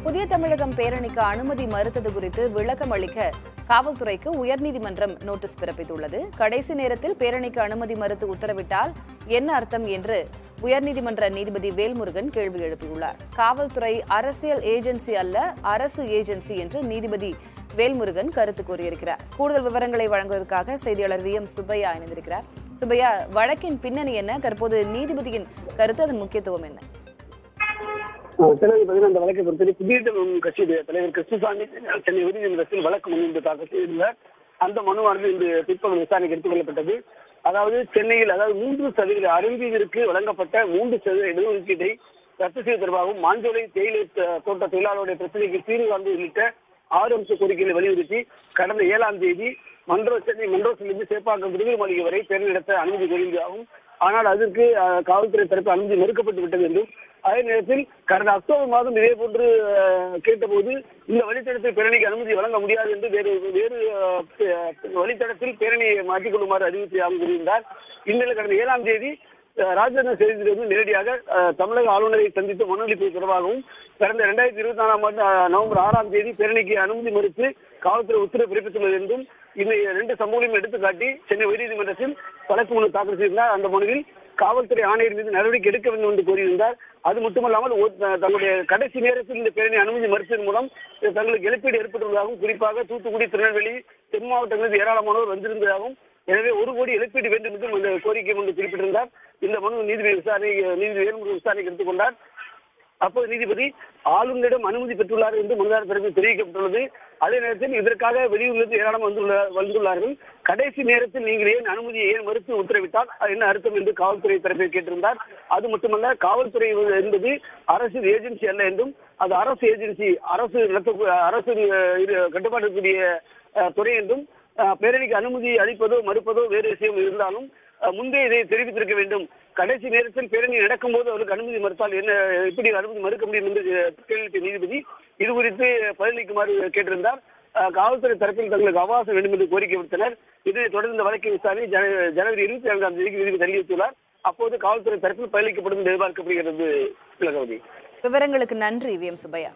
புதிய தமிழகம் பேரணிக்கு அனுமதி மறுத்தது குறித்து விளக்கம் அளிக்க காவல்துறைக்கு உயர்நீதிமன்றம் நோட்டீஸ் பிறப்பித்துள்ளது. கடைசி நேரத்தில் பேரணிக்கு அனுமதி மறுத்து உத்தரவிட்டால் என்ன அர்த்தம் என்று உயர்நீதிமன்ற நீதிபதி வேல்முருகன் கேள்வி எழுப்பியுள்ளார். காவல்துறை அரசியல் ஏஜென்சி அல்ல, அரசு ஏஜென்சி என்று நீதிபதி வேல்முருகன் கருத்து கூறியிருக்கிறார். கூடுதல் விவரங்களை வழங்குவதற்காக செய்தியாளர் வி எம் சுப்பையா இணைந்திருக்கிறார். சுப்பையா, வழக்கின் பின்னணி என்ன? தற்போது நீதிபதியின் கருத்து, அதன் முக்கியத்துவம் என்ன? அந்த வழக்கை பொறுத்தவரை புதிய தமிழகம் கட்சியுடைய தலைவர் கிருஷ்ணசாமி சென்னை உயர்நீதிமன்றத்தில் வழக்கு மனு இன்று தாக்கல் செய்துள்ளார். அந்த மனுவானது இன்று பிற்பகல் விசாரணைக்கு எடுத்துக் கொள்ளப்பட்டது. அதாவது சென்னையில் 3% அறிவியலுக்கு வழங்கப்பட்ட 3% இடஒதுக்கீட்டை ரத்து செய்வது தொடர்பாகவும் மாஞ்சோலை தேயிலை தோட்ட தொழிலாளருடைய பிரச்சனைக்கு தீர்வு காண்பது உள்ளிட்ட 6 அம்ச கோரிக்கைகளை வலியுறுத்தி கடந்த 7ஆம் தேதி சென்னை மன்றத்திலிருந்து சேப்பாக்கம் விடுதலை மாளிகை வரை பேரணி நடத்த அனுமதி கோரியதாகவும், ஆனால் அதற்கு காவல்துறை தரப்பு அனுமதி மறுக்கப்பட்டு விட்டது என்றும், அதே நேரத்தில் கடந்த அக்டோபர் மாதம் இதே போன்று கேட்டபோது இந்த வழித்தடத்தில் பேரணிக்கு அனுமதி வழங்க முடியாது என்று வேறு வழித்தடத்தில் பேரணியை மாற்றிக் கொள்ளுமாறு அறிவித்து கூறியிருந்தார். இந்நிலையில் கடந்த 7ஆம் தேதி ராஜேந்திர செய்தியிலிருந்து நேரடியாக தமிழக ஆளுநரை சந்தித்து மனு அளிப்பது தொடர்பாகவும், கடந்த 2024ஆம் ஆண்டு நவம்பர் 6ஆம் தேதி பேரணிக்கு அனுமதி மறுத்து காவல்துறை உத்தரவு பிறப்பித்துள்ளது என்றும், இந்த 2 சம்பவங்களையும் எடுத்துக்காட்டி சென்னை உயர்நீதிமன்றத்தில் வழக்கு மனு தாக்கல் செய்திருந்தார். அந்த மனுவில் காவல்துறை ஆணையர் மீது நடவடிக்கை எடுக்க வேண்டும் என்று கோரியிருந்தார். அது மட்டுமல்லாமல் தங்களுடைய கடைசி நேரத்தில் இந்த பேரணி அனுமதி மறுத்ததன் மூலம் தங்களுக்கு இழப்பீடு ஏற்பட்டுள்ளதாகவும், குறிப்பாக தூத்துக்குடி, திருநெல்வேலி, தென் மாவட்டங்களில் ஏராளமானோர் வந்திருந்ததாகவும், எனவே 1 கோடி இழப்பீடு வேண்டும் என்றும் இந்த கோரிக்கை ஒன்று குறிப்பிட்டிருந்தார். இந்த மனு நீதிபதி வேல்முருகன் விசாரணைக்கு எடுத்துக்கொண்டார். அப்போது நீதிபதி ஆளுநரிடம் அனுமதி பெற்றுள்ளார் என்று மனுதாரர் தரப்பில் தெரிவிக்கப்பட்டுள்ளது. அதே நேரத்தில் இதற்காக வெளியூரிலிருந்து ஏராளம் வந்துள்ளார்கள். கடைசி நேரத்தில் நீங்கள் அனுமதியை மறுத்து உத்தரவிட்டால் என்ன அர்த்தம் என்று காவல்துறை தரப்பில் கேட்டிருந்தார். அது மட்டுமல்ல, காவல்துறை என்பது அரசு ஏஜென்சி அல்ல என்றும், அது அரசு ஏஜென்சி, அரசு கட்டுப்பாட்டுக்குரிய துறை என்றும், பேரணிக்கு அனுமதி அளிப்பதோ மறுப்பதோ வேறு விஷயம் இருந்தாலும் முன்பே இதை தெரிவித்திருக்க வேண்டும். கடைசி நேரத்தில் பேரணி நடக்கும் போது அவருக்கு அனுமதி மறுத்தால் எப்படி அனுமதி மறுக்க முடியும் என்று கேள்வி நீதிபதி இது குறித்து பதிலளிக்குமாறு கேட்டிருந்தார். காவல்துறை தரப்பில் தங்களுக்கு அவகாசம் வேண்டும் என்று கோரிக்கை விடுத்தனர். இதனைத் தொடர்ந்து இந்த வழக்கின் விசாரணை ஜனவரி 24ஆம் தேதிக்கு நீதிபதி தெரிவித்துள்ளார். அப்போது காவல்துறை தரப்பில் பதிலளிக்கப்படும் என்று எதிர்பார்க்கப்படுகிறது. விவரங்களுக்கு நன்றி வி எம் சுப்பையா.